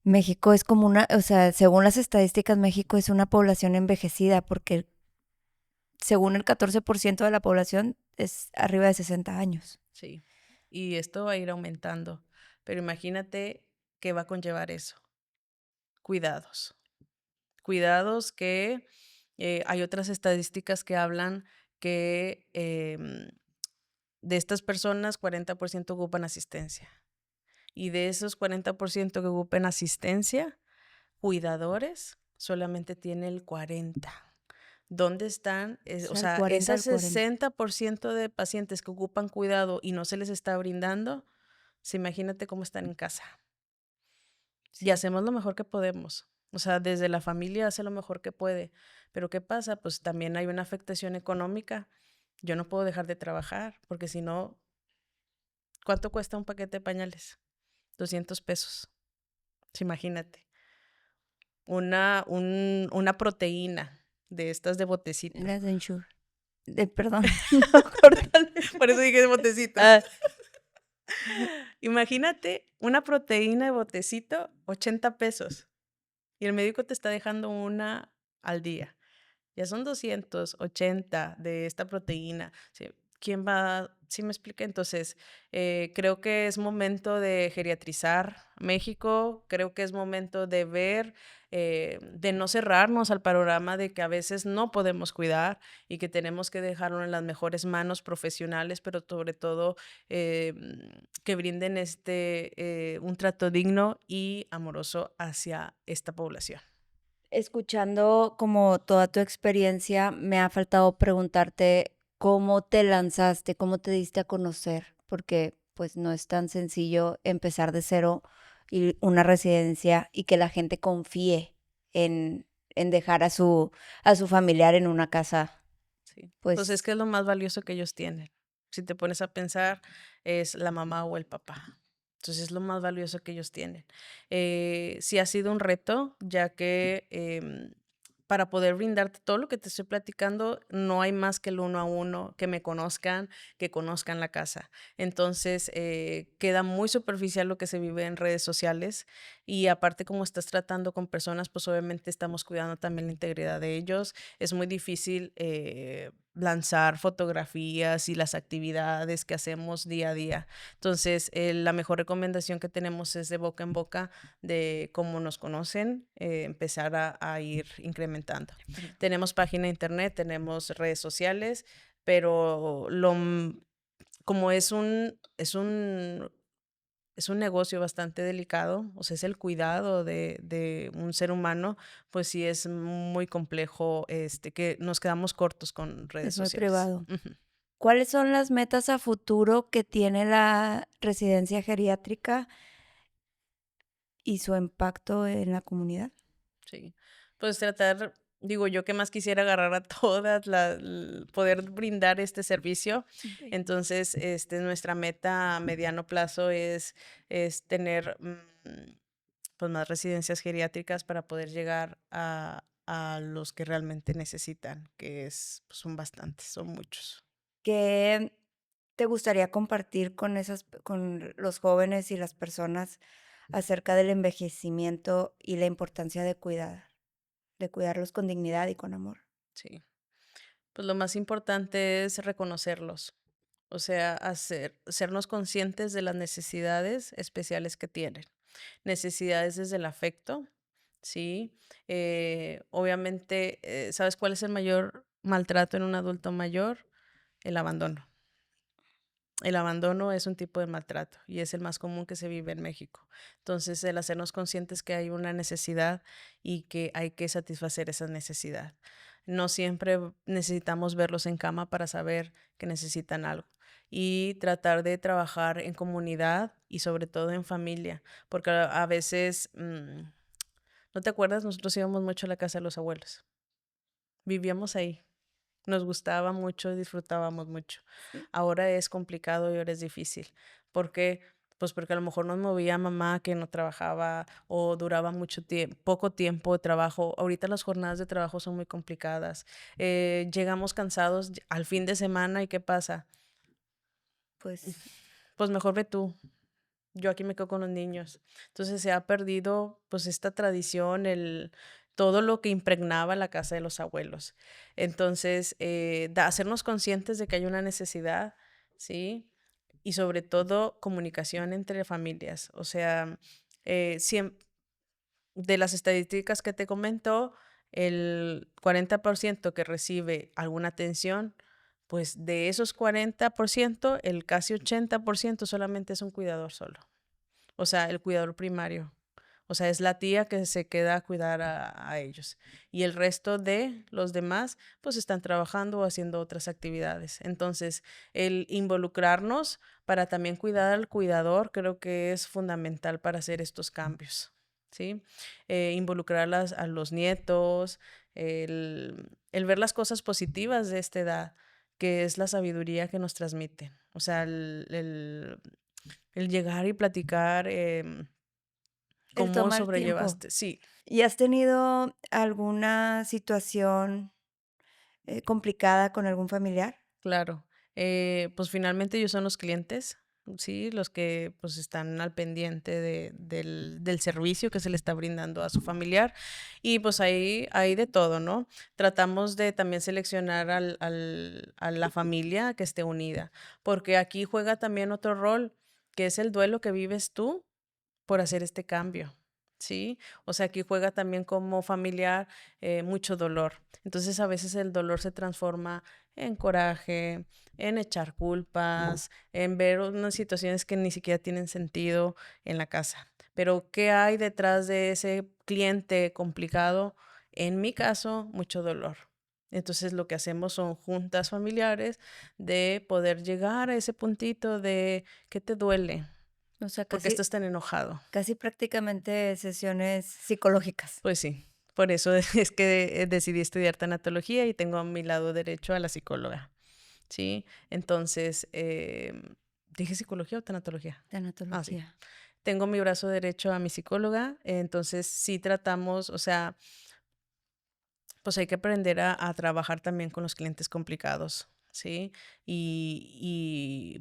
México es como una, o sea, según las estadísticas, México es una población envejecida porque según el 14% de la población es arriba de 60 años. Sí, y esto va a ir aumentando, pero imagínate qué va a conllevar eso. Cuidados. Cuidados que hay otras estadísticas que hablan que de estas personas 40% ocupan asistencia. Y de esos 40% que ocupan asistencia, cuidadores solamente tiene el 40%. ¿Dónde están? O O sea, el sea, 40 esas al 40. 60% de pacientes que ocupan cuidado y no se les está brindando, imagínate cómo están en casa. Y Sí. hacemos lo mejor que podemos. O sea, desde la familia hace lo mejor que puede. Pero ¿qué pasa? Pues también hay una afectación económica. Yo no puedo dejar de trabajar porque si no, ¿cuánto cuesta un paquete de pañales? 200 pesos. Imagínate. Una proteína de estas de botecito. Las de Ensure. Perdón, no, córtale. Por eso dije de botecito. Ah, Imagínate una proteína de botecito, 80 pesos. Y el médico te está dejando una al día. Ya son 280 de esta proteína. Sí, ¿quién va? ¿Sí me explica? Entonces, creo que es momento de geriatrizar México, creo que es momento de ver, de no cerrarnos al panorama de que a veces no podemos cuidar y que tenemos que dejarlo en las mejores manos profesionales, pero sobre todo que brinden un trato digno y amoroso hacia esta población. escuchando como toda tu experiencia, me ha faltado preguntarte cómo te lanzaste, cómo te diste a conocer, porque pues no es tan sencillo empezar de cero y una residencia y que la gente confíe. en dejar a su familiar en una casa, Sí. Pues es pues, que es lo más valioso que ellos tienen. Si te pones a pensar, es la mamá o el papá. Entonces es lo más valioso que ellos tienen. Sí ha sido un reto, ya que para poder brindarte todo lo que te estoy platicando, no hay más que el uno a uno, que me conozcan, que conozcan la casa. Entonces queda muy superficial lo que se vive en redes sociales y aparte como estás tratando con personas, pues obviamente estamos cuidando también la integridad de ellos. Es muy difícil lanzar fotografías y las actividades que hacemos día a día. Entonces, la mejor recomendación que tenemos es de boca en boca de cómo nos conocen, empezar a ir incrementando. Tenemos página de internet, tenemos redes sociales, pero como es un negocio bastante delicado, o sea, es el cuidado de un ser humano, pues sí es muy complejo, que nos quedamos cortos con redes es muy sociales. privado. Ujú. ¿Cuáles son las metas a futuro que tiene la residencia geriátrica y su impacto en la comunidad? Sí, pues tratar, digo yo que más quisiera agarrar a todas, poder brindar este servicio. Okey. Entonces, nuestra meta a mediano plazo es tener pues más residencias geriátricas para poder llegar a los que realmente necesitan, que pues, son bastantes, son muchos. ¿Qué te gustaría compartir con los jóvenes y las personas acerca del envejecimiento y la importancia de cuidarlos con dignidad y con amor? Sí, pues lo más importante es reconocerlos. O sea, sernos conscientes de las necesidades especiales que tienen. Necesidades desde el afecto, ¿sí? Obviamente, ¿sabes cuál es el mayor maltrato en un adulto mayor? El abandono. El abandono es un tipo de maltrato y es el más común que se vive en México. Entonces, el hacernos conscientes que hay una necesidad y que hay que satisfacer esa necesidad. No siempre necesitamos verlos en cama para saber que necesitan algo. Y tratar de trabajar en comunidad y sobre todo en familia, porque a veces, ¿no te acuerdas? Nosotros íbamos mucho a la casa de los abuelos. Vivíamos ahí. Nos gustaba mucho, disfrutábamos mucho. Sí. Ahora es complicado y ahora es difícil. ¿Por qué? Pues porque a lo mejor nos movía mamá que no trabajaba o duraba mucho tiempo, poco tiempo de trabajo. Ahorita las jornadas de trabajo son muy complicadas. Llegamos cansados al fin de semana y ¿qué pasa? Pues, Pues mejor ve tú. Yo aquí me quedo con los niños. Entonces se ha perdido pues esta tradición, todo lo que impregnaba la casa de los abuelos. Entonces, hacernos conscientes de que hay una necesidad, ¿sí? Y sobre todo comunicación entre familias. O sea, de las estadísticas que te comento, el 40% que recibe alguna atención, pues de esos 40% el casi 80% solamente es un cuidador solo. O sea, el cuidador primario. O sea, es la tía que se queda a cuidar a ellos. Y el resto de los demás, pues están trabajando o haciendo otras actividades. Entonces, el involucrarnos para también cuidar al cuidador, creo que es fundamental para hacer estos cambios. ¿Sí? Involucrar a los nietos, el ver las cosas positivas de esta edad, que es la sabiduría que nos transmiten. O sea, el llegar y platicar, el cómo tomar tiempo. sobrellevaste. Sí, ¿Y has tenido alguna situación, complicada con algún familiar? claro. Pues finalmente ellos son los clientes, sí, los que pues están al pendiente del servicio que se le está brindando a su familiar. Y pues ahí hay de todo, ¿no? Tratamos de también seleccionar a la familia que esté unida, porque aquí juega también otro rol, que es el duelo que vives tú por hacer este cambio, ¿sí? O sea, aquí juega también como familiar mucho dolor. Entonces a veces el dolor se transforma en coraje, en echar culpas, en ver unas situaciones que ni siquiera tienen sentido en la casa. Pero ¿qué hay detrás de ese cliente complicado? En mi caso, mucho dolor. Entonces lo que hacemos son juntas familiares de poder llegar a ese puntito de ¿qué te duele? O sea, ¿Por qué estás tan enojado? casi prácticamente sesiones psicológicas. Pues sí, Por eso es que decidí estudiar tanatología y tengo a mi lado derecho a la psicóloga, ¿sí? Entonces, ¿dije psicología o tanatología? Ah, sí. Tanatología. Tengo mi brazo derecho a mi psicóloga, entonces sí tratamos, o sea, pues hay que aprender a trabajar también con los clientes complicados, ¿sí?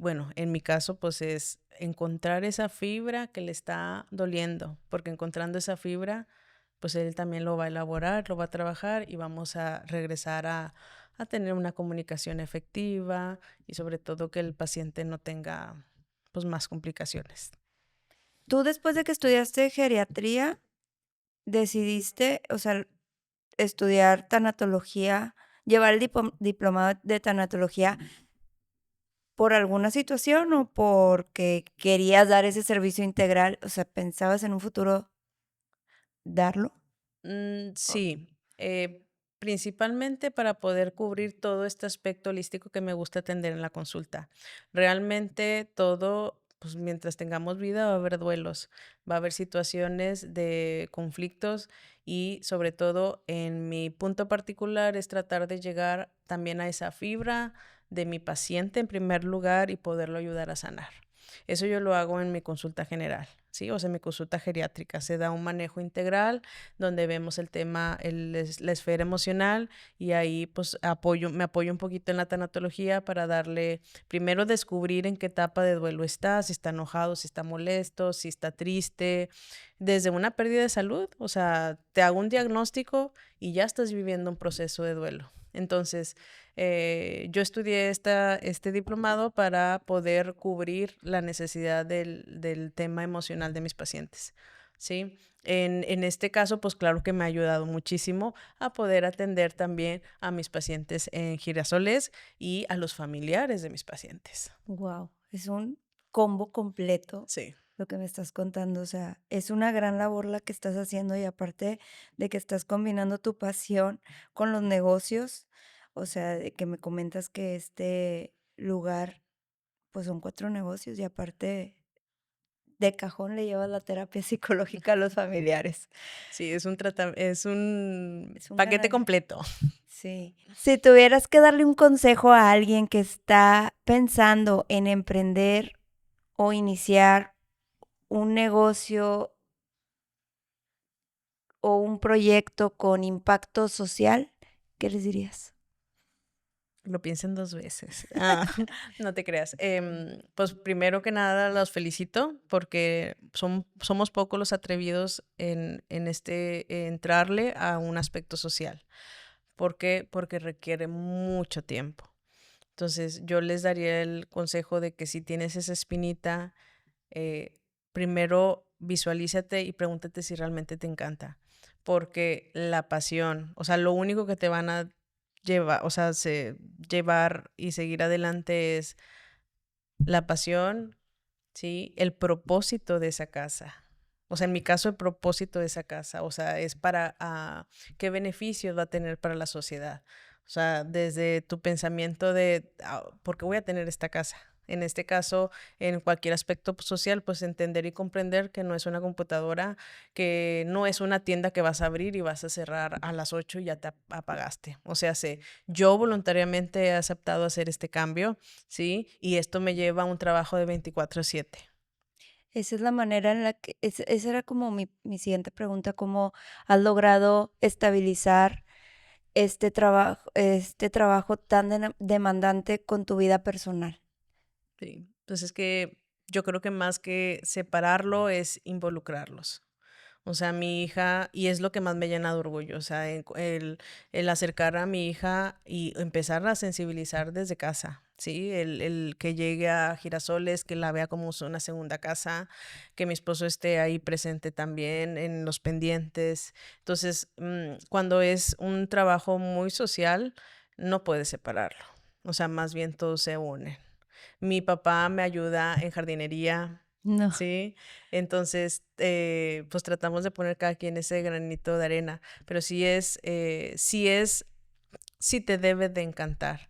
Bueno, en mi caso, pues es encontrar esa fibra que le está doliendo, porque encontrando esa fibra, pues él también lo va a elaborar, lo va a trabajar y vamos a regresar a tener una comunicación efectiva y sobre todo que el paciente no tenga, pues, más complicaciones. Tú después de que estudiaste geriatría, decidiste, o sea, estudiar tanatología, llevar el diplomado de tanatología por alguna situación o porque querías dar ese servicio integral, o sea, ¿pensabas en un futuro darlo? O Sí, principalmente para poder cubrir todo este aspecto holístico que me gusta atender en la consulta. Realmente todo, pues mientras tengamos vida va a haber duelos, va a haber situaciones de conflictos y sobre todo en mi punto particular es tratar de llegar también a esa fibra de mi paciente en primer lugar y poderlo ayudar a sanar. Eso yo lo hago en mi consulta general, ¿sí? O sea, en mi consulta geriátrica se da un manejo integral donde vemos el tema, la esfera emocional y ahí pues me apoyo un poquito en la tanatología para darle, primero descubrir en qué etapa de duelo está, si está enojado, si está molesto, si está triste, desde una pérdida de salud, o sea, te hago un diagnóstico y ya estás viviendo un proceso de duelo. Entonces, yo estudié este diplomado para poder cubrir la necesidad del tema emocional de mis pacientes, ¿sí? En este caso, pues claro que me ha ayudado muchísimo a poder atender también a mis pacientes en girasoles y a los familiares de mis pacientes. Guau, es un combo completo Sí, lo que me estás contando, o sea, es una gran labor la que estás haciendo y aparte de que estás combinando tu pasión con los negocios, o sea, de que me comentas que este lugar, pues son 4 negocios y aparte de cajón le llevas la terapia psicológica a los familiares. sí, es un Es un paquete ganar. completo. Sí. Si tuvieras que darle un consejo a alguien que está pensando en emprender o iniciar un negocio o un proyecto con impacto social, ¿qué les dirías? Lo piensen 2 veces. Ah, no te creas. Pues, primero que nada, los felicito porque somos pocos los atrevidos en entrarle a un aspecto social. ¿Por qué? Porque requiere mucho tiempo. Entonces, yo les daría el consejo de que si tienes esa espinita, eh, primero visualízate y pregúntate si realmente te encanta, porque la pasión, o sea, lo único que te van a llevar, o sea, llevar y seguir adelante es la pasión, ¿sí? El propósito de esa casa. O sea, en mi caso, el propósito de esa casa, o sea, es para qué beneficios va a tener para la sociedad. O sea, desde tu pensamiento de, ¿por qué voy a tener esta casa? En este caso, en cualquier aspecto social, pues entender y comprender que no es una computadora, que no es una tienda que vas a abrir y vas a cerrar a las 8 y ya te apagaste. O sea, yo voluntariamente he aceptado hacer este cambio, ¿sí? Y esto me lleva a un trabajo de 24/7. Esa es la manera en la que, esa era como mi siguiente pregunta, ¿cómo has logrado estabilizar este trabajo tan demandante con tu vida personal? Sí, pues es que yo creo que más que separarlo es involucrarlos. O sea, mi hija, y es lo que más me llena de orgullo, o sea, el acercar a mi hija y empezar a sensibilizar desde casa, ¿sí? El que llegue a Girasoles, que la vea como una segunda casa, que mi esposo esté ahí presente también en los pendientes. Entonces, cuando es un trabajo muy social, no puedes separarlo. O sea, más bien todos se unen. Mi papá me ayuda en jardinería, No. ¿sí? Entonces, pues tratamos de poner cada quien ese granito de arena, pero sí te debe de encantar,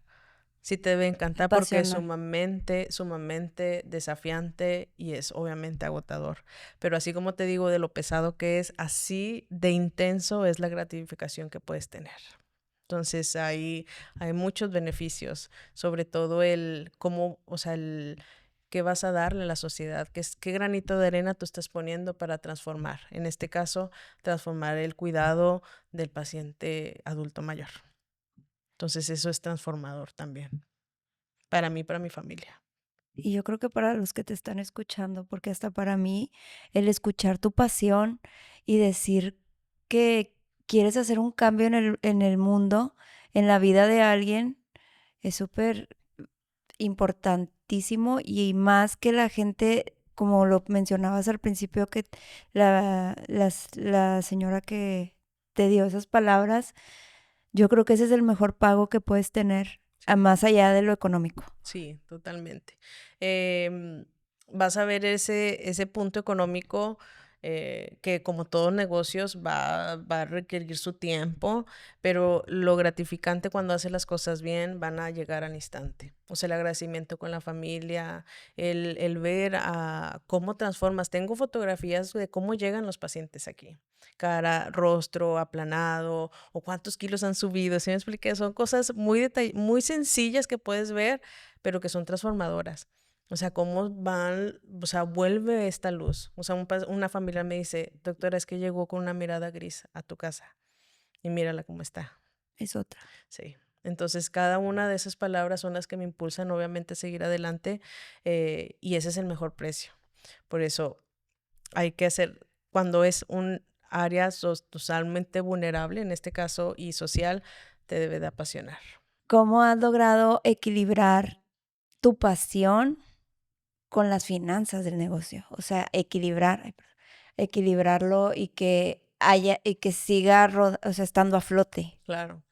Sí te debe Te encantar porque es apasiona. sumamente desafiante y es obviamente agotador. Pero así como te digo de lo pesado que es, así de intenso es la gratificación que puedes tener. Entonces hay muchos beneficios, sobre todo el cómo, o sea, el qué vas a darle a la sociedad, qué granito de arena tú estás poniendo para transformar. En este caso, transformar el cuidado del paciente adulto mayor. Entonces eso es transformador también. Para mí, para mi familia. Y yo creo que para los que te están escuchando, porque hasta para mí el escuchar tu pasión y decir que quieres hacer un cambio en el mundo, en la vida de alguien, es súper importantísimo y más que la gente, como lo mencionabas al principio, que la señora que te dio esas palabras, yo creo que ese es el mejor pago que puedes tener, más allá de lo económico. Sí, totalmente. Em, Vas a ver ese punto económico que como todos negocios va a requerir su tiempo, pero lo gratificante cuando haces las cosas bien van a llegar al instante. O sea, el agradecimiento con la familia, el ver cómo transformas. Tengo fotografías de cómo llegan los pacientes aquí. Cara, rostro aplanado o cuántos kilos han subido. ¿Sí me expliqué? Son cosas muy sencillas que puedes ver pero que son transformadoras. O sea, cómo van, o sea, vuelve esta luz. O sea, una familia me dice, doctora, es que llegó con una mirada gris a tu casa y mírala cómo está. Es otra. Sí. Entonces, cada una de esas palabras son las que me impulsan, obviamente, a seguir adelante y ese es el mejor precio. Por eso hay que hacer, cuando es un área totalmente vulnerable, en este caso, y social, te debe de apasionar. ¿Cómo has logrado equilibrar tu pasión con las finanzas del negocio? O sea, equilibrarlo y que haya y que siga o sea, estando a flote. Claro.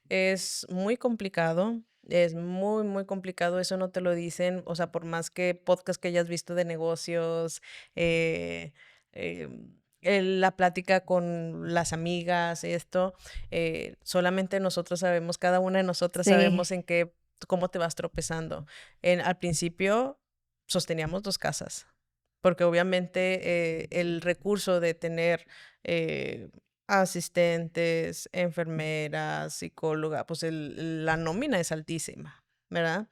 Es muy complicado, es muy complicado, eso no te lo dicen, o sea, por más que podcast que hayas visto de negocios, eh, la plática con las amigas, esto, solamente nosotros sabemos, cada una de nosotras Sí, sabemos cómo te vas tropezando. Al principio sosteníamos 2 casas, porque obviamente el recurso de tener eh, asistentes, enfermeras, psicóloga, pues la nómina es altísima, ¿verdad?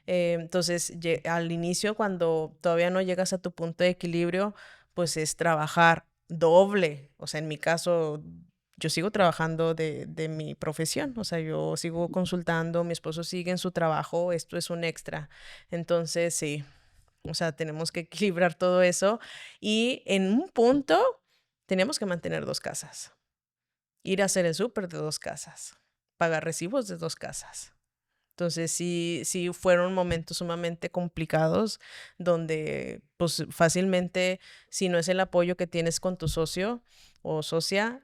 Entonces, al inicio, cuando todavía no llegas a tu punto de equilibrio, pues es trabajar doble. O sea, en mi caso, yo sigo trabajando de mi profesión, o sea, yo sigo consultando, mi esposo sigue en su trabajo, esto es un extra. Entonces, sí, o sea, tenemos que equilibrar todo eso y en un punto tenemos que mantener 2 casas. Ir a hacer el súper de 2 casas, pagar recibos de 2 casas. Entonces, sí fueron momentos sumamente complicados donde, pues, fácilmente, si no es el apoyo que tienes con tu socio o socia,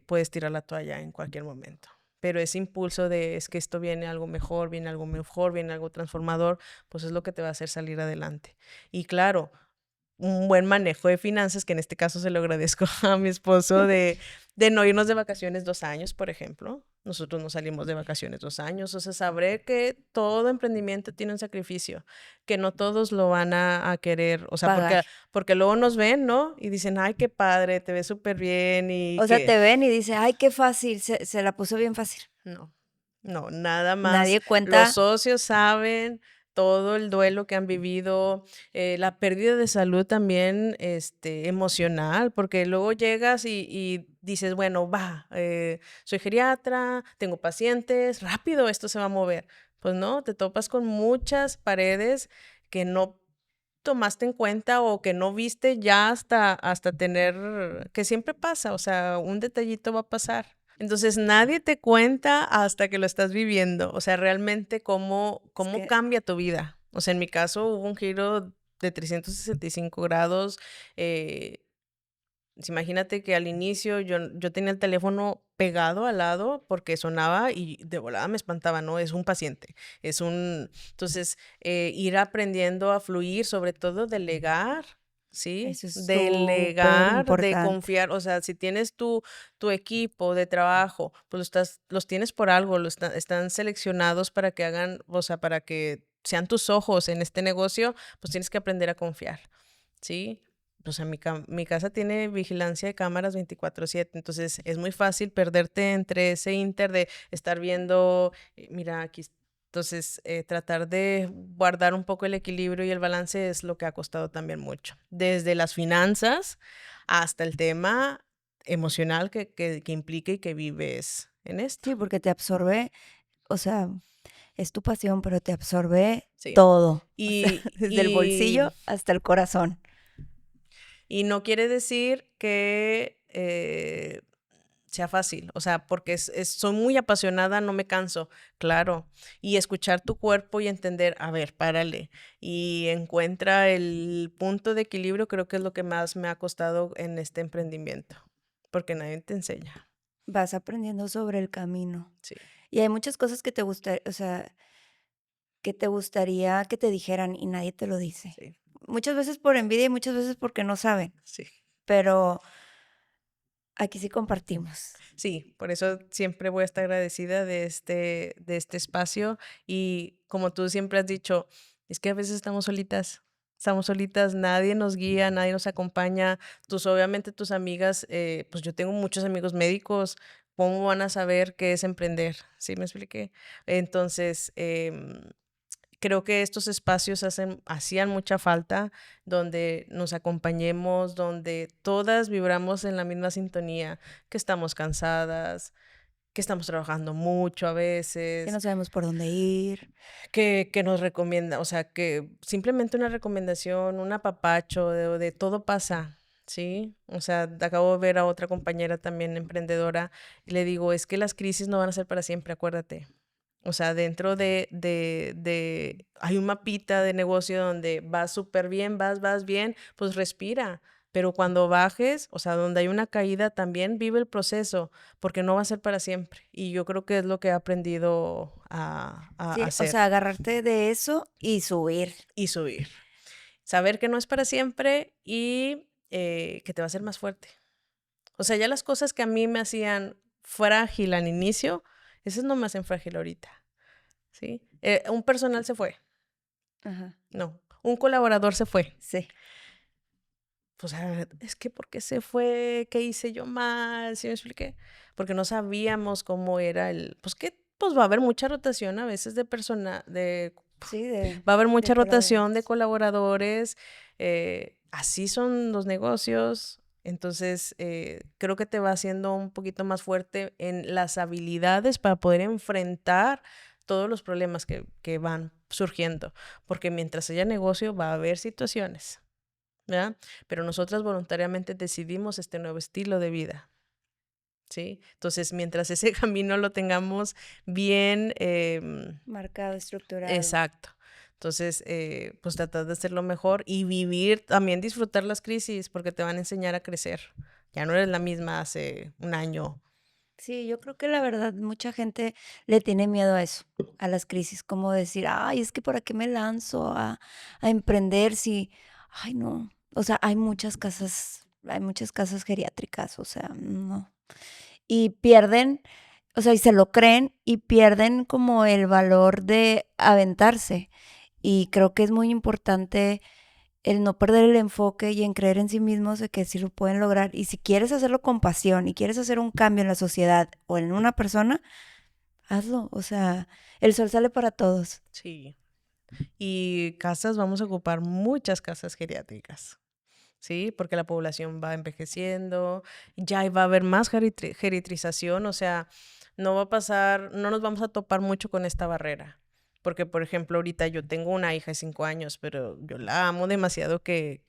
puedes tirar la toalla en cualquier momento. Pero ese impulso de, es que esto viene algo mejor, viene algo transformador, pues es lo que te va a hacer salir adelante. Y claro, un buen manejo de finanzas, que en este caso se lo agradezco a mi esposo, de no irnos de vacaciones 2 años, por ejemplo. Nosotros no salimos de vacaciones 2 años, o sea, sabré que todo emprendimiento tiene un sacrificio, que no todos lo van a querer, o sea, pagar. porque luego nos ven, ¿no? Y dicen, ay, qué padre, te ves súper bien y O sea, que te ven y dicen: "Ay, qué fácil, se la puso bien fácil". no, no, nada más. Nadie Los cuenta socios saben todo el duelo que han vivido, la pérdida de salud también, emocional, porque luego llegas y dices, bueno, va, soy geriatra, tengo pacientes, rápido esto se va a mover. Pues no, te topas con muchas paredes que no tomaste en cuenta o que no viste ya hasta tener, que siempre pasa, o sea, un detallito va a pasar. Entonces, nadie te cuenta hasta que lo estás viviendo, o sea, realmente es cómo que cambia tu vida. O sea, en mi caso hubo un giro de 365 grados, eh, pues, imagínate que al inicio yo tenía el teléfono pegado al lado porque sonaba y de volada me espantaba, ¿no? Es un paciente, entonces, ir aprendiendo a fluir, sobre todo delegar, ¿sí? Eso es súper Delegar, de importante. confiar, o sea, si tienes tu equipo de trabajo, pues los tienes por algo, están seleccionados para que hagan, o sea, para que sean tus ojos en este negocio, pues tienes que aprender a confiar, ¿sí? O sea, mi casa tiene vigilancia de cámaras 24/7, entonces es muy fácil perderte entre ese inter de estar viendo, mira, entonces, tratar de guardar un poco el equilibrio y el balance es lo que ha costado también mucho. Desde las finanzas hasta el tema emocional que implica y que vives en esto. Sí, porque te absorbe, o sea, es tu pasión, pero te absorbe Sí. todo, o sea, Y, desde el y, bolsillo hasta el corazón. y no quiere decir que sea fácil, o sea, porque soy muy apasionada, no me canso, claro, y escuchar tu cuerpo y entender, a ver, párale, y encuentra el punto de equilibrio, creo que es lo que más me ha costado en este emprendimiento, porque nadie te enseña, Vas aprendiendo sobre el camino. sí, Y hay muchas cosas que te gusta, o sea, que te gustaría que te dijeran y nadie te lo dice. sí, Muchas veces por envidia y muchas veces porque no saben, sí, pero aquí sí compartimos. sí, por eso siempre voy a estar agradecida de este espacio y como tú siempre has dicho, es que a veces estamos solitas, nadie nos guía, nadie nos acompaña, obviamente tus amigas, pues yo tengo muchos amigos médicos, ¿cómo van a saber qué es emprender? ¿Sí me expliqué? Entonces, creo que estos espacios hacían mucha falta, donde nos acompañemos, donde todas vibramos en la misma sintonía, que estamos cansadas, que estamos trabajando mucho a Que no veces, sabemos por dónde ir. que nos recomienda, o sea, que simplemente una recomendación, un apapacho, de todo pasa, ¿sí? O sea, acabo de ver a otra compañera también emprendedora y le digo, es que las crisis no van a ser para siempre, acuérdate. O sea, dentro hay un mapita de negocio donde vas súper bien, vas bien, pues respira. Pero cuando bajes, o sea, donde hay una caída, también vive el proceso, porque no va a ser para siempre. Y yo creo que es lo que he aprendido a Sí, o hacer sea, agarrarte de eso y subir. y subir. Saber que no es para siempre y que te va a hacer más fuerte. O sea, ya las cosas que a mí me hacían frágil al inicio, esas no me hacen frágil ahorita. ¿Sí? Un personal se fue, Ajá, no, un colaborador se fue. sí. Pues es que ¿por qué se fue? ¿Qué hice yo mal? ¿Sí me expliqué? Porque no sabíamos cómo era pues que pues va a haber mucha rotación a veces de persona, Sí, va a haber de mucha rotación de colaboradores. colaboradores, así son los negocios. Entonces, creo que te va haciendo un poquito más fuerte en las habilidades para poder enfrentar todos los problemas que van surgiendo, porque mientras haya negocio va a haber situaciones, ¿verdad? Pero nosotras voluntariamente decidimos este nuevo estilo de vida, ¿sí? Entonces, mientras ese camino lo tengamos bien, Marcado, estructurado. exacto. Entonces, pues tratar de hacerlo mejor y vivir, también disfrutar las crisis, porque te van a enseñar a crecer. Ya no eres la misma hace un año. Sí, yo creo que la verdad mucha gente le tiene miedo a eso, a las crisis, como decir, ay, es que ¿para qué me lanzo a emprender si, ay, no, o sea, hay muchas casas geriátricas, o sea, no. Y pierden, o sea, y se lo creen y pierden como el valor de aventarse. Y creo que es muy importante el no perder el enfoque y en creer en sí mismos de que sí lo pueden lograr. Y si quieres hacerlo con pasión y quieres hacer un cambio en la sociedad o en una persona, hazlo. O sea, el sol sale para todos. Sí. Y casas, vamos a ocupar muchas casas geriátricas, ¿sí? Porque la población va envejeciendo, ya va a haber más geriatrización, o sea, no va a pasar, no nos vamos a topar mucho con esta barrera. Porque, por ejemplo, ahorita yo tengo una hija de 5 años, pero yo la amo demasiado que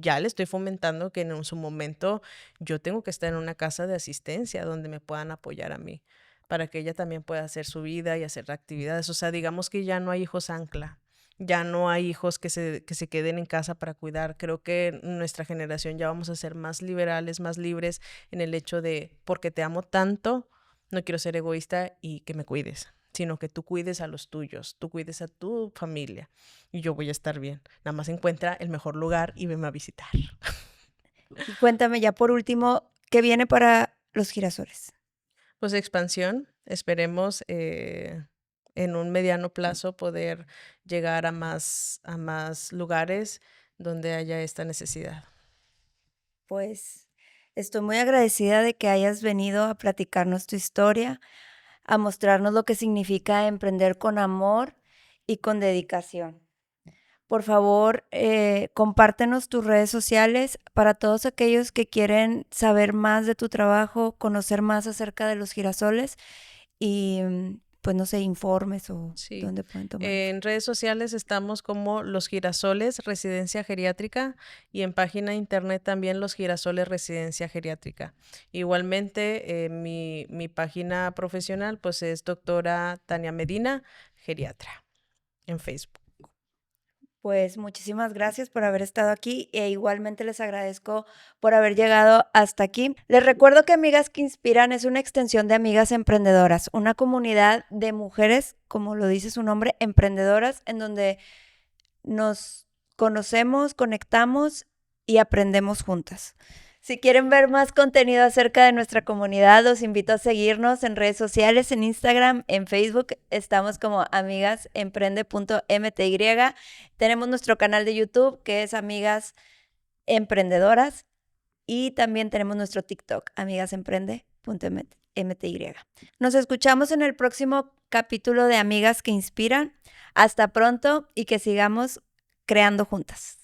ya le estoy fomentando que en su momento yo tengo que estar en una casa de asistencia donde me puedan apoyar a mí, para que ella también pueda hacer su vida y hacer actividades. O sea, digamos que ya no hay hijos ancla, ya no hay hijos que se queden en casa para cuidar. Creo que nuestra generación ya vamos a ser más liberales, más libres en el hecho de, porque te amo tanto, no quiero ser egoísta y que me cuides. sino que tú cuides a los tuyos, tú cuides a tu familia y yo voy a estar bien. Nada más encuentra el mejor lugar y venme a visitar. Y cuéntame ya por último, ¿qué viene para los girasoles? Pues expansión, esperemos en un mediano plazo poder llegar a más lugares donde haya esta necesidad. Pues estoy muy agradecida de que hayas venido a platicarnos tu historia, a mostrarnos lo que significa emprender con amor y con dedicación. Por favor, compártenos tus redes sociales para todos aquellos que quieren saber más de tu trabajo, conocer más acerca de los girasoles y, pues no sé, informes o Sí, dónde pueden tomar en redes sociales estamos como Los Girasoles Residencia Geriátrica y en página de internet también Los Girasoles Residencia Geriátrica. Igualmente, mi página profesional pues es doctora Tania Medina, geriatra, en Facebook. Pues muchísimas gracias por haber estado aquí e igualmente les agradezco por haber llegado hasta aquí. Les recuerdo que Amigas que Inspiran es una extensión de Amigas Emprendedoras, una comunidad de mujeres, como lo dice su nombre, emprendedoras, en donde nos conocemos, conectamos y aprendemos juntas. Si quieren ver más contenido acerca de nuestra comunidad, los invito a seguirnos en redes sociales, en Instagram, en Facebook. Estamos como amigasemprende.mty. Tenemos nuestro canal de YouTube que es Amigas Emprendedoras y también tenemos nuestro TikTok, amigasemprende.mty. Nos escuchamos en el próximo capítulo de Amigas que Inspiran. Hasta pronto y que sigamos creando juntas.